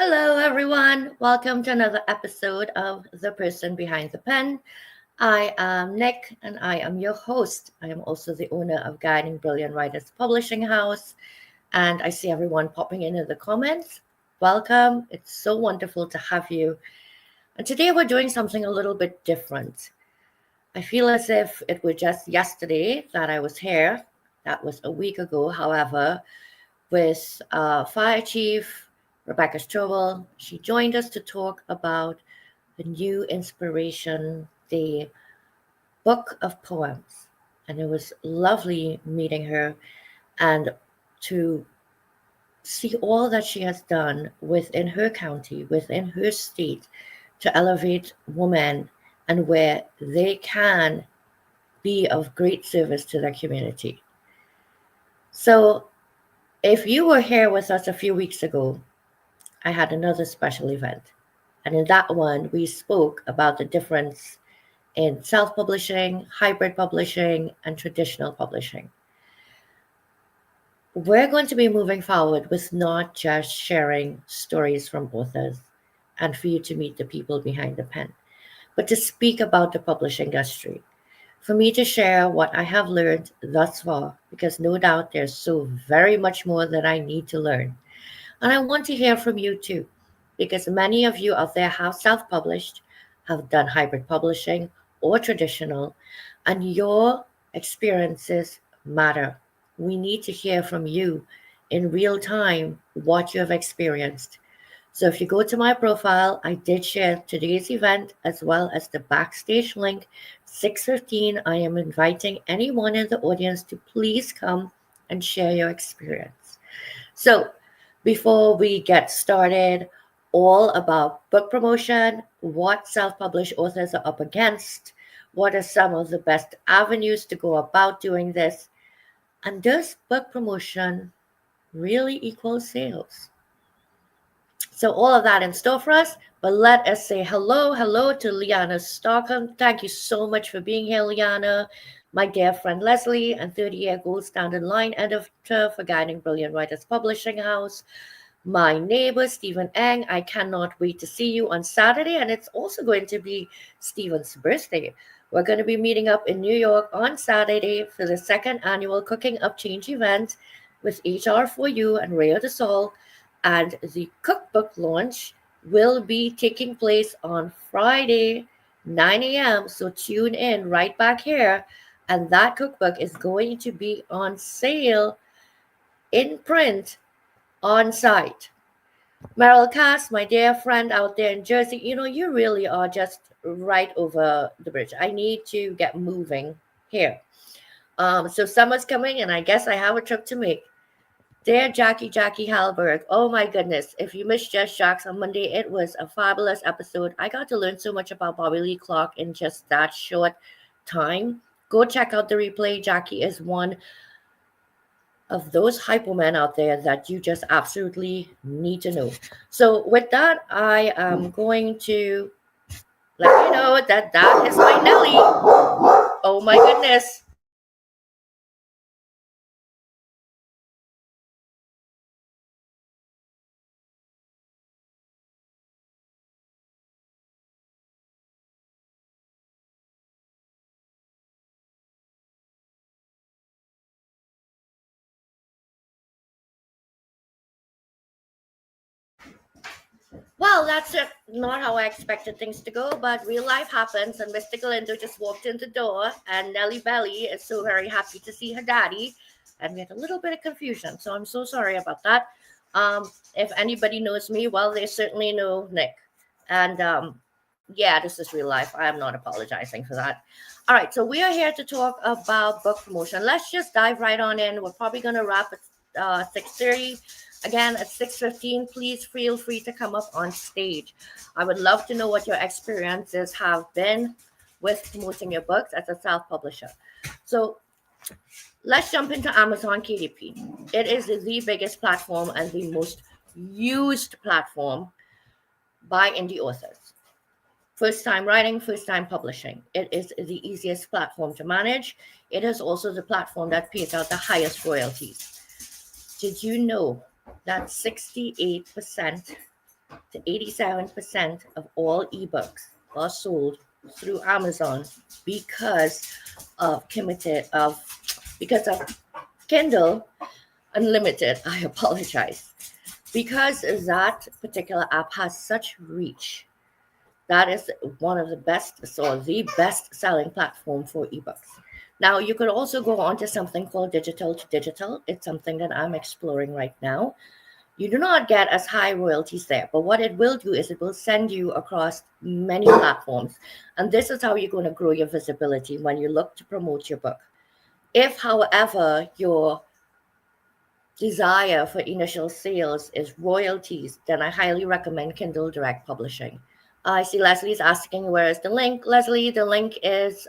Hello, everyone. Welcome to another episode of The Person Behind the Pen. I am Nick, and I am your host. I am also the owner of Guiding Brilliant Writers Publishing House, and I see everyone popping in the comments. Welcome. It's so wonderful to have you. And today we're doing something a little bit different. I feel as if it were just yesterday that I was here. That was a week ago, however, with Fire Chief Rebecca Strobel. She joined us to talk about the new inspiration, the book of poems. And it was lovely meeting her and to see all that she has done within her county, within her state, to elevate women and where they can be of great service to their community. So, if you were here with us a few weeks ago, I had another special event. And in that one, we spoke about the difference in self publishing, hybrid publishing, and traditional publishing. We're going to be moving forward with not just sharing stories from authors and for you to meet the people behind the pen, but to speak about the publishing industry. For me to share what I have learned thus far, because no doubt there's so very much more that I need to learn. And I want to hear from you too, because many of you out there have self published, have done hybrid publishing or traditional, and your experiences matter. We need to hear from you in real time what you have experienced. So if you go to my profile, I did share today's event as well as the backstage link. 6:15, I am inviting anyone in the audience to please come and share your experience. So, before we get started, all about book promotion, what self published authors are up against, what are some of the best avenues to go about doing this, and does book promotion really equal sales? So, all of that in store for us, but let us say hello to Liana Stockholm. Thank you so much for being here, Liana. My dear friend Leslie, and 30-year gold standard line editor for Guiding Brilliant Writers Publishing House. My neighbor, Stephen Eng. I cannot wait to see you on Saturday, and it's also going to be Stephen's birthday. We're going to be meeting up in New York on Saturday for the second annual Cooking Up Change event with HR4U and Rio de Sol, and the cookbook launch will be taking place on Friday, 9 a.m. So tune in right back here, and that cookbook is going to be on sale in print on site. Meryl Cass, my dear friend out there in Jersey, you really are just right over the bridge. I need to get moving here. So summer's coming, and I guess I have a trip to make. Dear Jackie Halberg, oh my goodness. If you missed Just Jacks on Monday, it was a fabulous episode. I got to learn so much about Bobby Lee Clark in just that short time. Go check out the replay. Jackie is one of those hypermen out there that you just absolutely need to know. So with that, I am going to let you know that that is my Nelly. Oh my goodness. Well, that's not how I expected things to go, but real life happens, and Mr. Galindo just walked in the door, and Nellie Belly is so very happy to see her daddy, and we had a little bit of confusion, so I'm so sorry about that. If anybody knows me, well, they certainly know Nick, and yeah, this is real life. I am not apologizing for that. All right, so we are here to talk about book promotion. Let's just dive right on in. We're probably going to wrap at 6:30. Again, at 6:15, please feel free to come up on stage. I would love to know what your experiences have been with promoting your books as a self-publisher. So let's jump into Amazon KDP. It is the biggest platform and the most used platform by indie authors. First time writing, first time publishing. It is the easiest platform to manage. It is also the platform that pays out the highest royalties. Did you know that 68% to 87% of all ebooks are sold through Amazon because of because of Kindle Unlimited. I apologize. Because that particular app has such reach, that is one of the best, so the best selling platform for ebooks. Now, you could also go on to something called digital to digital. It's something that I'm exploring right now. You do not get as high royalties there, but what it will do is it will send you across many platforms. And this is how you're going to grow your visibility when you look to promote your book. If, however, your desire for initial sales is royalties, then I highly recommend Kindle Direct Publishing. I see Leslie's asking where is the link. Leslie, the link is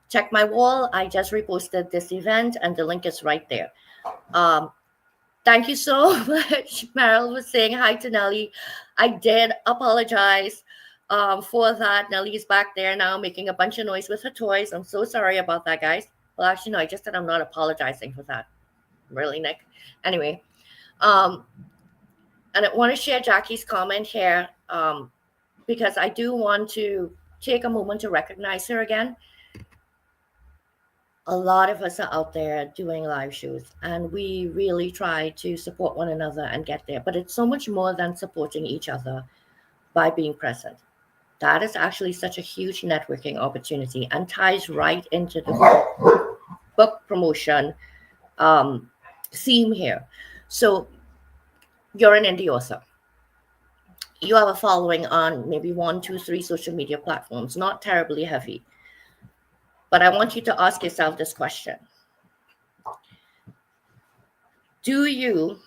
check my wall. I just reposted this event and the link is right there. Thank you so much. Meryl was saying hi to Nellie. I did apologize for that. Nellie's back there now making a bunch of noise with her toys. I'm so sorry about that, guys. Well, actually, no, I just said I'm not apologizing for that. Really, Nick? Anyway, and I want to share Jackie's comment here because I do want to take a moment to recognize her again. A lot of us are out there doing live shows and we really try to support one another and get there, but it's so much more than supporting each other by being present. That is actually such a huge networking opportunity and ties right into the book promotion theme here. So you're an indie author. You have a following on maybe 1, 2, 3 social media platforms, not terribly heavy. But I want you to ask yourself this question. Do you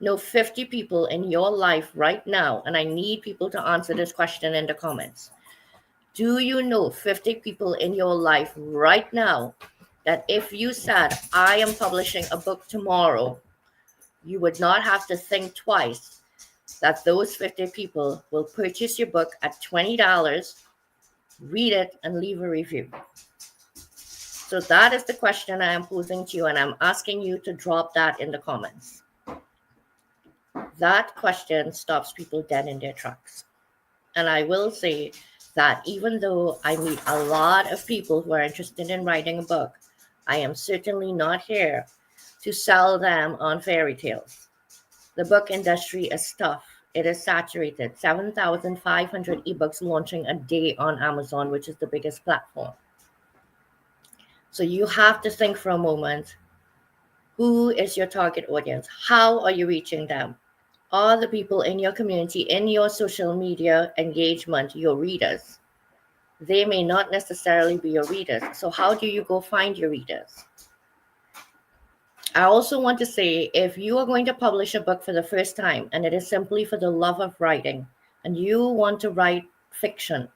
know 50 people in your life right now? And I need people to answer this question in the comments. Do you know 50 people in your life right now that if you said, I am publishing a book tomorrow, you would not have to think twice that those 50 people will purchase your book at $20, read it, and leave a review? So that is the question I am posing to you, and I'm asking you to drop that in the comments. That question stops people dead in their tracks. And I will say that even though I meet a lot of people who are interested in writing a book, I am certainly not here to sell them on fairy tales. The book industry is tough. It is saturated. 7,500 ebooks launching a day on Amazon, which is the biggest platform. So you have to think for a moment, who is your target audience? How are you reaching them? Are the people in your community, in your social media engagement, your readers? They may not necessarily be your readers. So how do you go find your readers? I also want to say, if you are going to publish a book for the first time and it is simply for the love of writing and you want to write fiction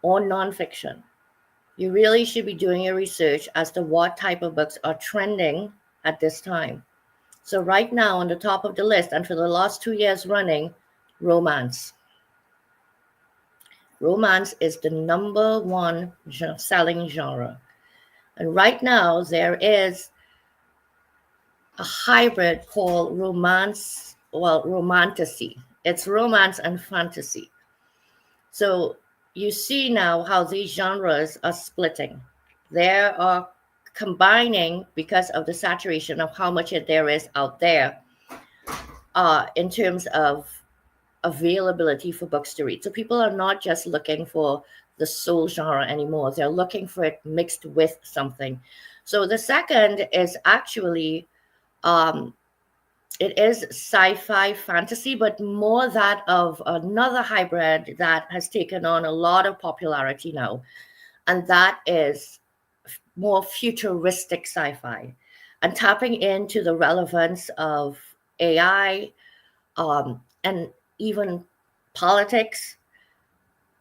or nonfiction, you really should be doing your research as to what type of books are trending at this time. So right now on the top of the list, and for the last 2 years running, romance. Romance is the number one selling genre. And right now there is a hybrid called romantasy. It's romance and fantasy. So you see now how these genres are splitting. They are combining because of the saturation of how much there is out there in terms of availability for books to read. So people are not just looking for the sole genre anymore. They're looking for it mixed with something. So the second is actually it is sci-fi fantasy, but more that of another hybrid that has taken on a lot of popularity now. And that is more futuristic sci-fi and tapping into the relevance of AI and even politics.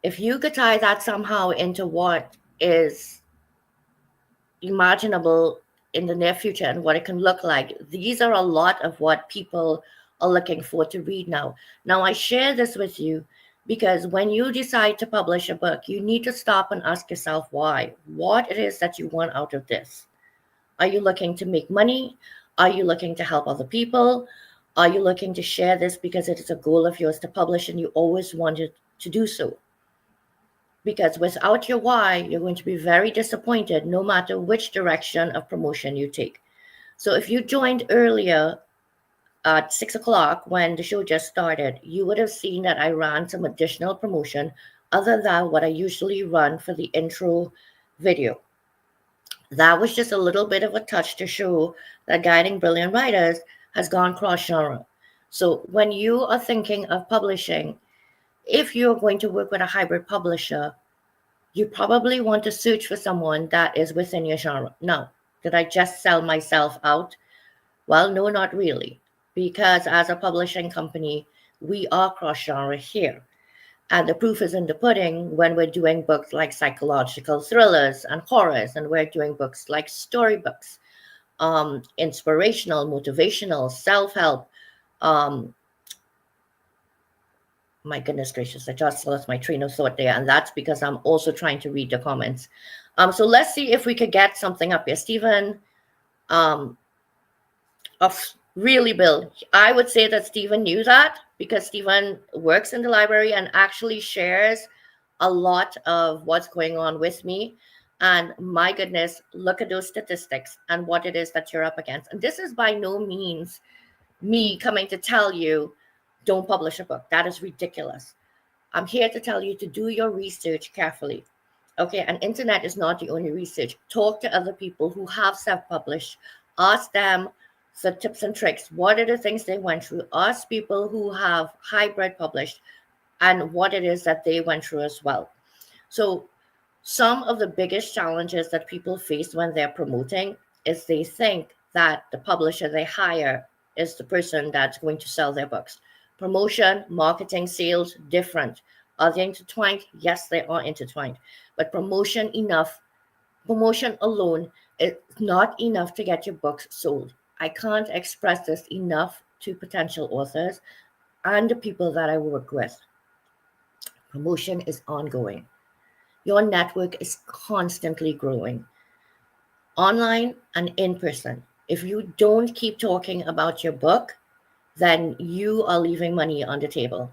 If you could tie that somehow into what is imaginable in the near future and what it can look like, these are a lot of what people are looking for to read now. Now, I share this with you because when you decide to publish a book, you need to stop and ask yourself why. What it is that you want out of this. Are you looking to make money? Are you looking to help other people? Are you looking to share this because it is a goal of yours to publish and you always wanted to do so? Because without your why, you're going to be very disappointed no matter which direction of promotion you take. So if you joined earlier at 6 o'clock when the show just started, you would have seen that I ran some additional promotion other than what I usually run for the intro video. That was just a little bit of a touch to show that Guiding Brilliant Writers has gone cross genre. So when you are thinking of publishing, if you're going to work with a hybrid publisher, you probably want to search for someone that is within your genre. Now, did I just sell myself out? Well, no, not really. Because as a publishing company, we are cross genre here. And the proof is in the pudding when we're doing books like psychological thrillers and horrors, and we're doing books like storybooks, inspirational, motivational, self-help. My goodness gracious, I just lost my train of thought there. And that's because I'm also trying to read the comments. So let's see if we could get something up here. Stephen, really, Bill, I would say that Stephen knew that because Stephen works in the library and actually shares a lot of what's going on with me. And my goodness, look at those statistics and what it is that you're up against. And this is by no means me coming to tell you, don't publish a book. That is ridiculous. I'm here to tell you to do your research carefully. Okay, and internet is not the only research. Talk to other people who have self-published. Ask them for tips and tricks. What are the things they went through? Ask people who have hybrid published and what it is that they went through as well. So some of the biggest challenges that people face when they're promoting is they think that the publisher they hire is the person that's going to sell their books. Promotion, marketing, sales, different. Are they intertwined? Yes, they are intertwined. But promotion alone is not enough to get your books sold. I can't express this enough to potential authors and the people that I work with. Promotion is ongoing. Your network is constantly growing, online and in person. If you don't keep talking about your book, then you are leaving money on the table.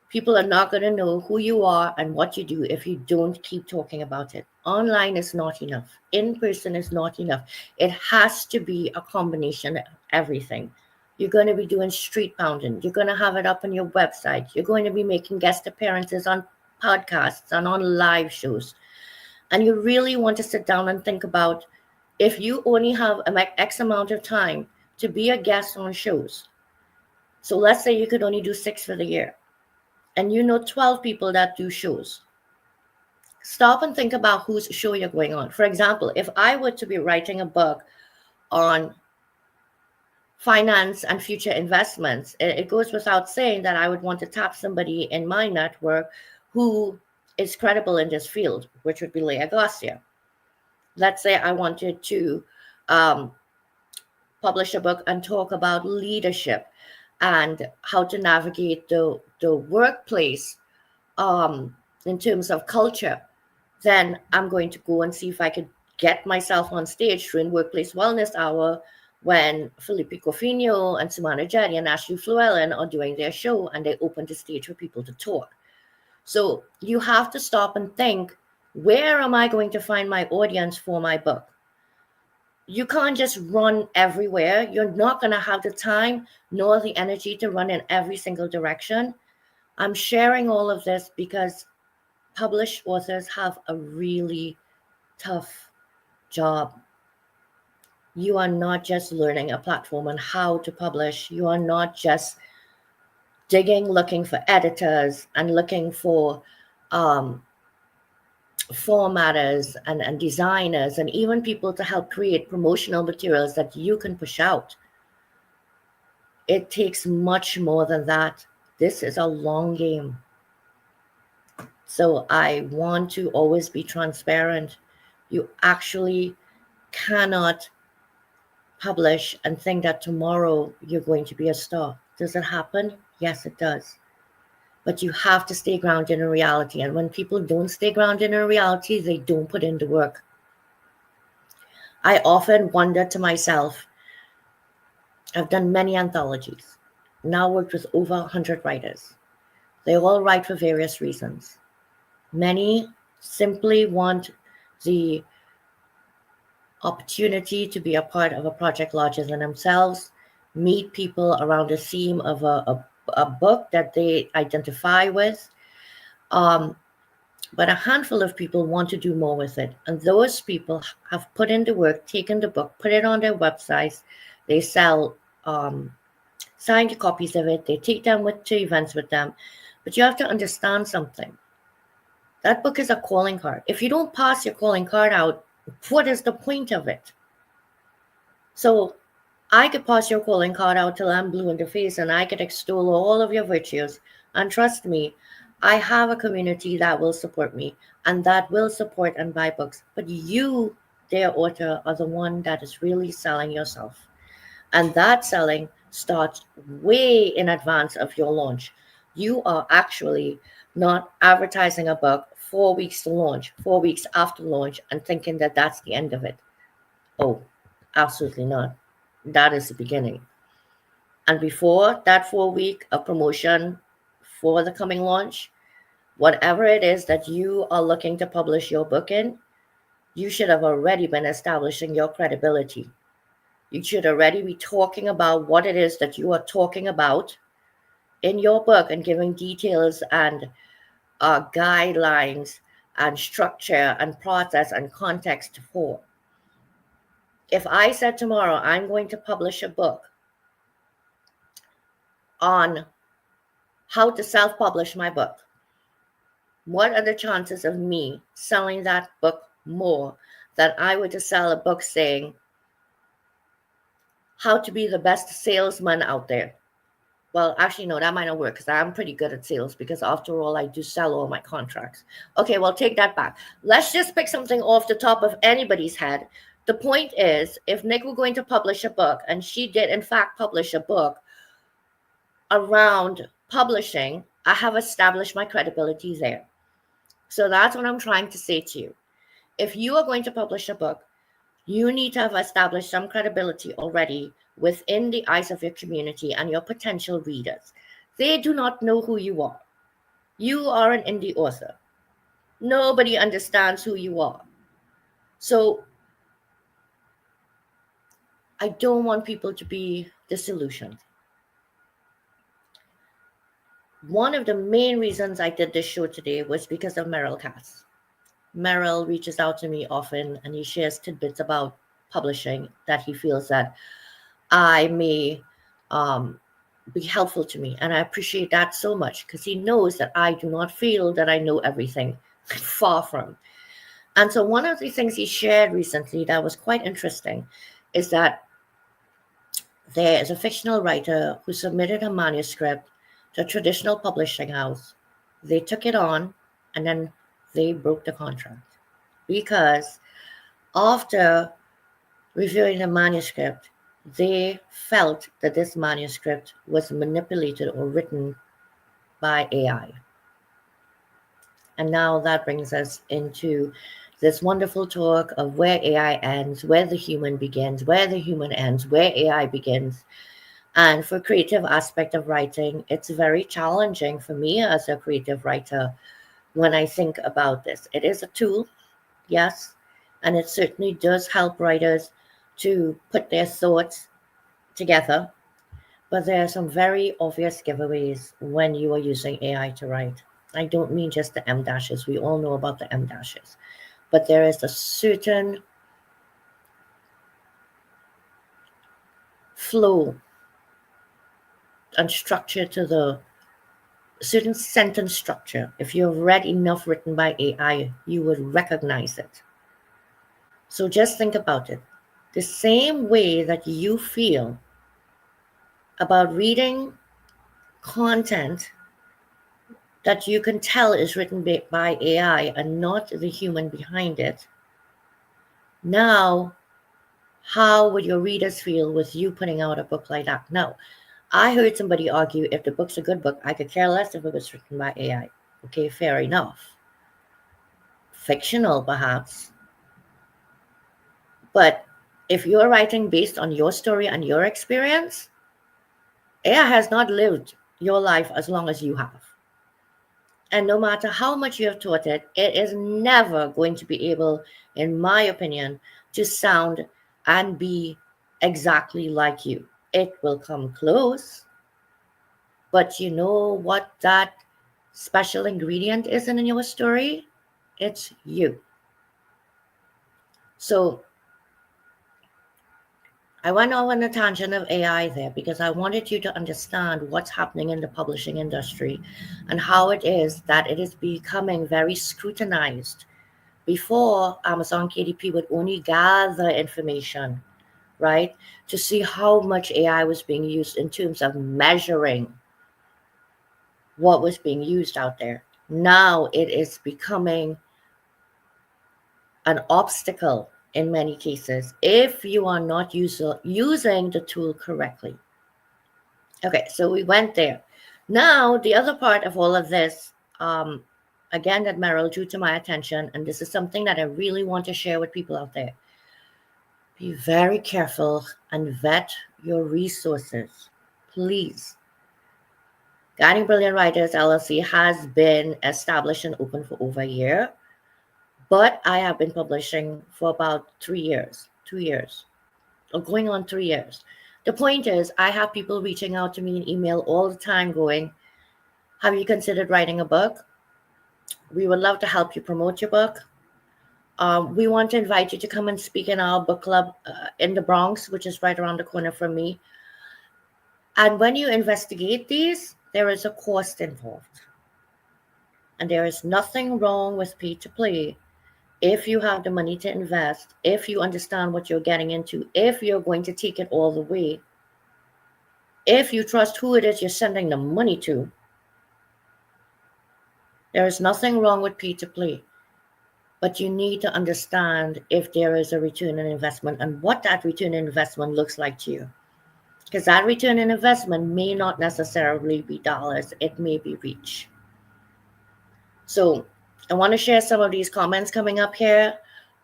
People are not going to know who you are and what you do if you don't keep talking about it. Online is not enough. In person is not enough. It has to be a combination of everything. You're going to be doing street pounding. You're going to have it up on your website. You're going to be making guest appearances on podcasts and on live shows. And you really want to sit down and think about if you only have X amount of time to be a guest on shows. So let's say you could only do 6 for the year, and you know 12 people that do shows. Stop and think about whose show you're going on. For example, if I were to be writing a book on finance and future investments, it goes without saying that I would want to tap somebody in my network who is credible in this field, which would be Leah Garcia. Let's say I wanted to publish a book and talk about leadership and how to navigate the workplace in terms of culture, then I'm going to go and see if I could get myself on stage during Workplace Wellness Hour when Felipe Cofino and Sumana Jedi and Ashley Llewellyn are doing their show and they open the stage for people to talk. So you have to stop and think, where am I going to find my audience for my book? You can't just run everywhere. You're not going to have the time nor the energy to run in every single direction. I'm sharing all of this because published authors have a really tough job. You are not just learning a platform on how to publish. You are not just digging, looking for editors and looking for formatters and designers and even people to help create promotional materials that you can push out. It takes much more than that. This is a long game. So I want to always be transparent. You actually cannot publish and think that tomorrow you're going to be a star. Does it happen? Yes, it does. But you have to stay grounded in reality. And when people don't stay grounded in reality, they don't put in the work. I often wonder to myself, I've done many anthologies, now worked with over 100 writers. They all write for various reasons. Many simply want the opportunity to be a part of a project larger than themselves, meet people around the theme of a book that they identify with. Um, but a handful of people want to do more with it. And those people have put in the work, taken the book, put it on their websites. They sell signed copies of it. They take them to events with them. But you have to understand something. That book is a calling card. If you don't pass your calling card out, what is the point of it? So I could pass your calling card out till I'm blue in the face and I could extol all of your virtues. And trust me, I have a community that will support me and that will support and buy books. But you, dear author, are the one that is really selling yourself. And that selling starts way in advance of your launch. You are actually not advertising a book 4 weeks to launch, 4 weeks after launch, and thinking that that's the end of it. Oh, absolutely not. That is the beginning. And before that 4 week of promotion for the coming launch, whatever it is that you are looking to publish your book in, you should have already been establishing your credibility. You should already be talking about what it is that you are talking about in your book and giving details and guidelines and structure and process and context for. If I said tomorrow I'm going to publish a book on how to self-publish my book, what are the chances of me selling that book more than I were to sell a book saying how to be the best salesman out there? Well, actually, no, that might not work because I'm pretty good at sales because after all, I do sell all my contracts. Okay, well, take that back. Let's just pick something off the top of anybody's head. The point is, if Nick were going to publish a book, and she did in fact publish a book around publishing, I have established my credibility there. So that's what I'm trying to say to you. If you are going to publish a book, you need to have established some credibility already within the eyes of your community and your potential readers. They do not know who you are. You are an indie author. Nobody understands who you are. So I don't want people to be disillusioned. One of the main reasons I did this show today was because of Merrill Cass. Merrill reaches out to me often and he shares tidbits about publishing that he feels that I may be helpful to me. And I appreciate that so much because he knows that I do not feel that I know everything. Far from. And so one of the things he shared recently that was quite interesting is that there is a fictional writer who submitted a manuscript to a traditional publishing house. They took it on and then they broke the contract because after reviewing the manuscript, they felt that this manuscript was manipulated or written by AI. And now that brings us into this wonderful talk of where AI ends, where the human begins, where the human ends, where AI begins. And for creative aspect of writing, it's very challenging for me as a creative writer when I think about this. It is a tool, yes, and it certainly does help writers to put their thoughts together. But there are some very obvious giveaways when you are using AI to write. I don't mean just the M dashes. We all know about the M dashes. But there is a certain flow and structure to the certain sentence structure. If you've read enough written by AI, you would recognize it. So just think about it. The same way that you feel about reading content that you can tell is written by AI and not the human behind it. Now, how would your readers feel with you putting out a book like that? Now, I heard somebody argue if the book's a good book, I could care less if it was written by AI. Okay, fair enough. Fictional, perhaps. But If you're writing based on your story and your experience, AI has not lived your life as long as you have. And no matter how much you have taught it, it is never going to be able, in my opinion, to sound and be exactly like you. It will come close, but you know what that special ingredient is in your story? It's you. So I went off on a tangent of AI there because I wanted you to understand what's happening in the publishing industry and how it is that it is becoming very scrutinized. Before, Amazon KDP would only gather information, right, to see how much AI was being used in terms of measuring what was being used out there. Now it is becoming an obstacle in many cases if you are not using the tool correctly. Okay, so we went there. Now, the other part of all of this, again, that Meryl drew to my attention, and this is something that I really want to share with people out there. Be very careful and vet your resources, please. Guiding Brilliant Writers LLC has been established and open for over a year, but I have been publishing for about 3 years, 2 years, or going on 3 years. The point is, I have people reaching out to me in email all the time going, have you considered writing a book? We would love to help you promote your book. We want to invite you to come and speak in our book club in the Bronx, which is right around the corner from me. And when you investigate these, there is a cost involved. And there is nothing wrong with pay to play if you have the money to invest, if you understand what you're getting into, if you're going to take it all the way, if you trust who it is you're sending the money to. There is nothing wrong with pay to play. But you need to understand if there is a return on investment and what that return on investment looks like to you. Because that return on investment may not necessarily be dollars, it may be reach. So I want to share some of these comments coming up here.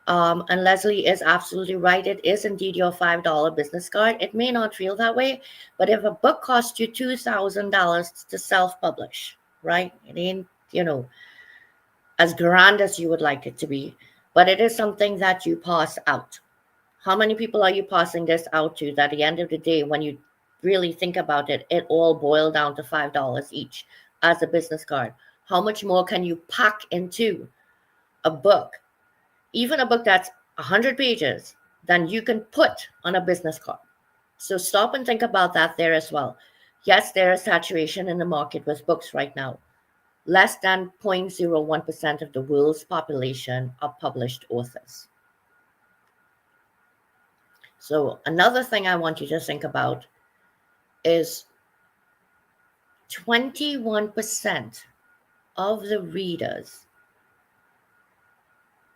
And Leslie is absolutely right. It is indeed your $5 business card. It may not feel that way, but if a book costs you $2,000 to self-publish, right? It ain't, as grand as you would like it to be, but it is something that you pass out. How many people are you passing this out to that at the end of the day, when you really think about it, it all boiled down to $5 each as a business card? How much more can you pack into a book, even a book that's 100 pages, than you can put on a business card? So stop and think about that there as well. Yes, there is saturation in the market with books right now. Less than 0.01% of the world's population are published authors. So another thing I want you to think about is 21% of the readers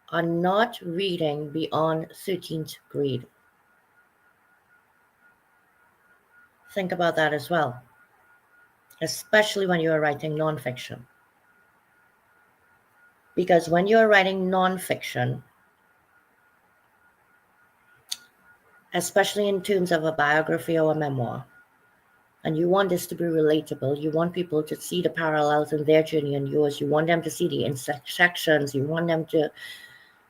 are not reading beyond 13th grade. Think about that as well, especially when you are writing nonfiction. Because when you are writing nonfiction, especially in terms of a biography or a memoir, and you want this to be relatable, you want people to see the parallels in their journey and yours, you want them to see the intersections, you want them to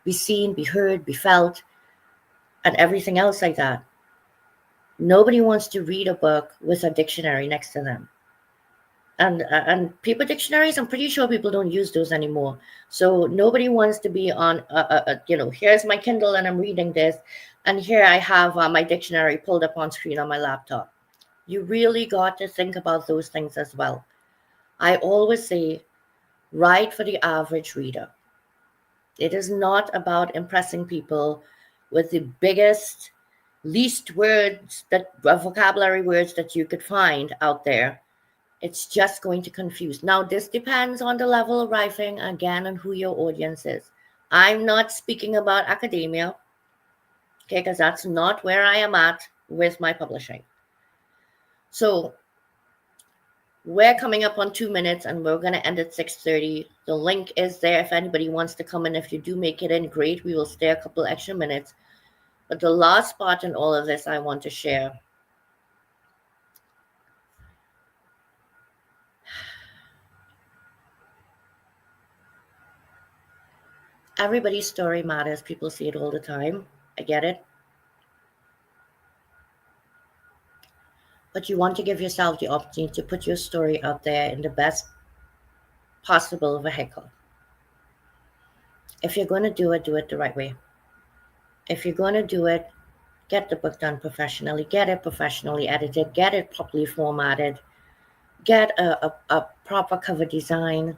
be seen, be heard, be felt, and everything else like that. Nobody wants to read a book with a dictionary next to them. And paper dictionaries, I'm pretty sure people don't use those anymore. So nobody wants to be on, here's my Kindle and I'm reading this, and here I have my dictionary pulled up on screen on my laptop. You really got to think about those things as well. I always say, write for the average reader. It is not about impressing people with the biggest, least words, vocabulary words that you could find out there. It's just going to confuse. Now, this depends on the level of writing, again, and who your audience is. I'm not speaking about academia, okay, because that's not where I am at with my publishing. So we're coming up on 2 minutes and we're going to end at 6:30. The link is there if anybody wants to come in. If you do make it in, great. We will stay a couple extra minutes. But the last part in all of this I want to share. Everybody's story matters. People see it all the time. I get it. But you want to give yourself the opportunity to put your story out there in the best possible vehicle. If you're going to do it the right way. If you're going to do it, get the book done professionally, get it professionally edited, get it properly formatted, get a proper cover design,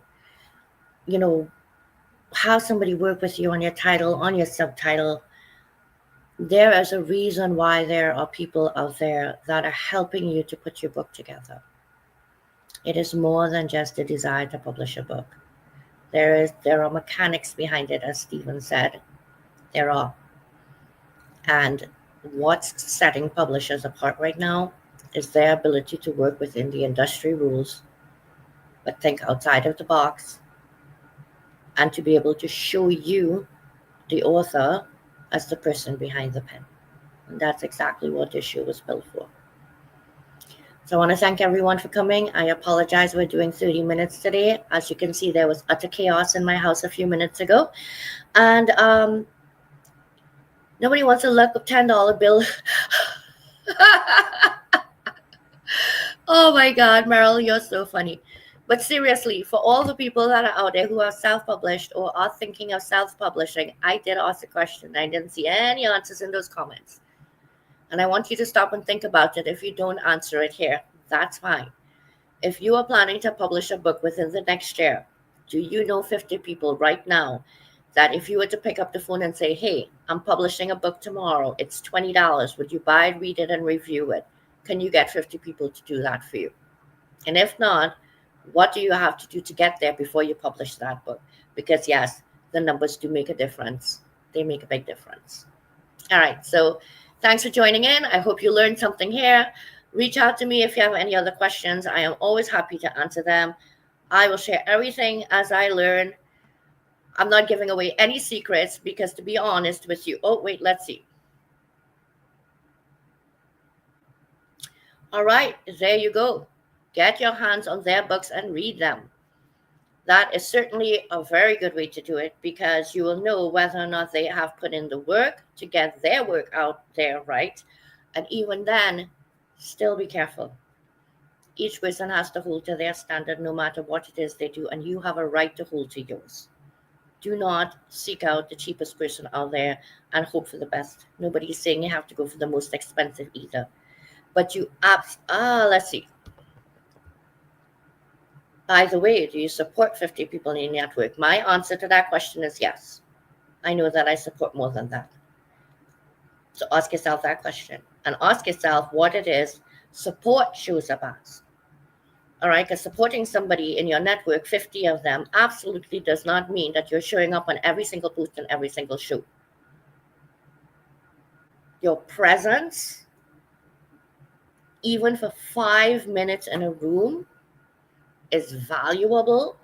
have somebody work with you on your title, on your subtitle. There is a reason why there are people out there that are helping you to put your book together. It is more than just a desire to publish a book. There are mechanics behind it, as Stephen said. There are. And what's setting publishers apart right now is their ability to work within the industry rules, but think outside of the box, and to be able to show you, the author, as the person behind the pen. And that's exactly what this show was built for. So I want to thank everyone for coming. I apologize we're doing 30 minutes today. As you can see, there was utter chaos in my house a few minutes ago. And nobody wants to look up $10 bill. Oh my God, Meryl, you're so funny. But seriously, for all the people that are out there who are self-published or are thinking of self-publishing, I did ask a question. I didn't see any answers in those comments. And I want you to stop and think about it. If you don't answer it here, that's fine. If you are planning to publish a book within the next year, do you know 50 people right now that if you were to pick up the phone and say, hey, I'm publishing a book tomorrow, it's $20, would you buy it, read it, and review it? Can you get 50 people to do that for you? And if not, what do you have to do to get there before you publish that book? Because yes, the numbers do make a difference. They make a big difference. All right, so thanks for joining in. I hope you learned something here. Reach out to me if you have any other questions. I am always happy to answer them. I will share everything as I learn. I'm not giving away any secrets because, to be honest with you, oh, wait, let's see. All right, there you go. Get your hands on their books and read them. That is certainly a very good way to do it, because you will know whether or not they have put in the work to get their work out there right. And even then, still be careful. Each person has to hold to their standard no matter what it is they do, and you have a right to hold to yours. Do not seek out the cheapest person out there and hope for the best. Nobody's saying you have to go for the most expensive either. But let's see. By the way, do you support 50 people in your network? My answer to that question is yes. I know that I support more than that. So ask yourself that question, and ask yourself what it is support shows up as. All right, because supporting somebody in your network, 50 of them, absolutely does not mean that you're showing up on every single post and every single show. Your presence, even for 5 minutes in a room, is valuable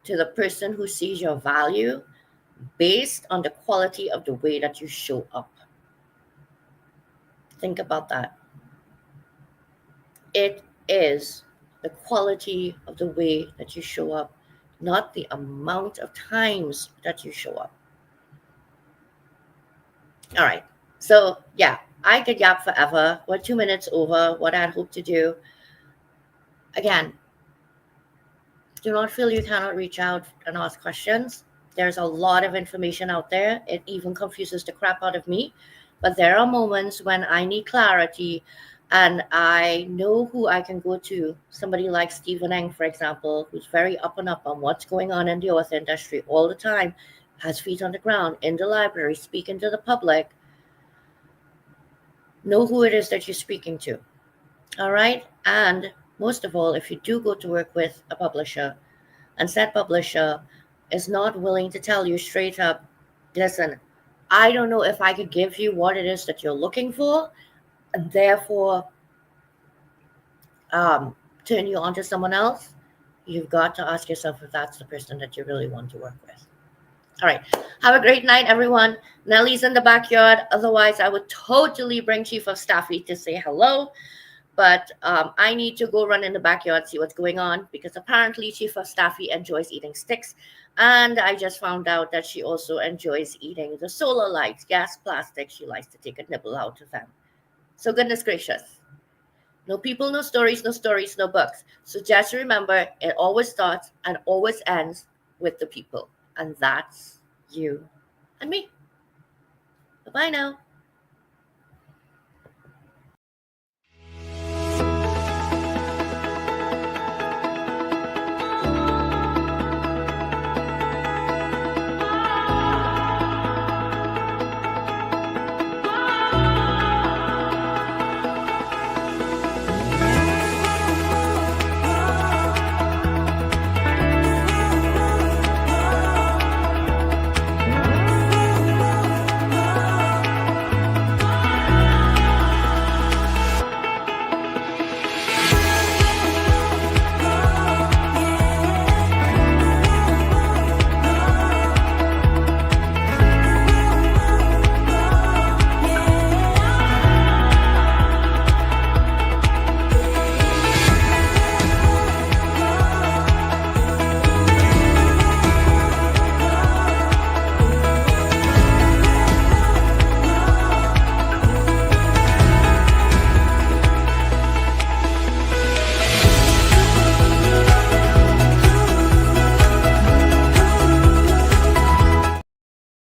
to the person who sees your value based on the quality of the way that you show up. Think about that. It is the quality of the way that you show up, not the amount of times that you show up. All right. So yeah, I could yap forever. We're 2 minutes over what I'd hoped to do. Again, do not feel you cannot reach out and ask questions. There's a lot of information out there. It even confuses the crap out of me. But there are moments when I need clarity and I know who I can go to. Somebody like Stephen Eng, for example, who's very up and up on what's going on in the author industry all the time, has feet on the ground, in the library, speaking to the public. Know who it is that you're speaking to. All right? And most of all, if you do go to work with a publisher, and said publisher is not willing to tell you straight up, listen, I don't know if I could give you what it is that you're looking for, and therefore turn you on to someone else, you've got to ask yourself if that's the person that you really want to work with. All right. Have a great night, everyone. Nellie's in the backyard. Otherwise, I would totally bring Chief of Staffy to say hello. But I need to go run in the backyard, see what's going on, because apparently Chief of Staffy enjoys eating sticks. And I just found out that she also enjoys eating the solar lights, gas plastic. She likes to take a nibble out of them. So, goodness gracious. No people, no stories, no books. So just remember, it always starts and always ends with the people. And that's you and me. Bye bye now.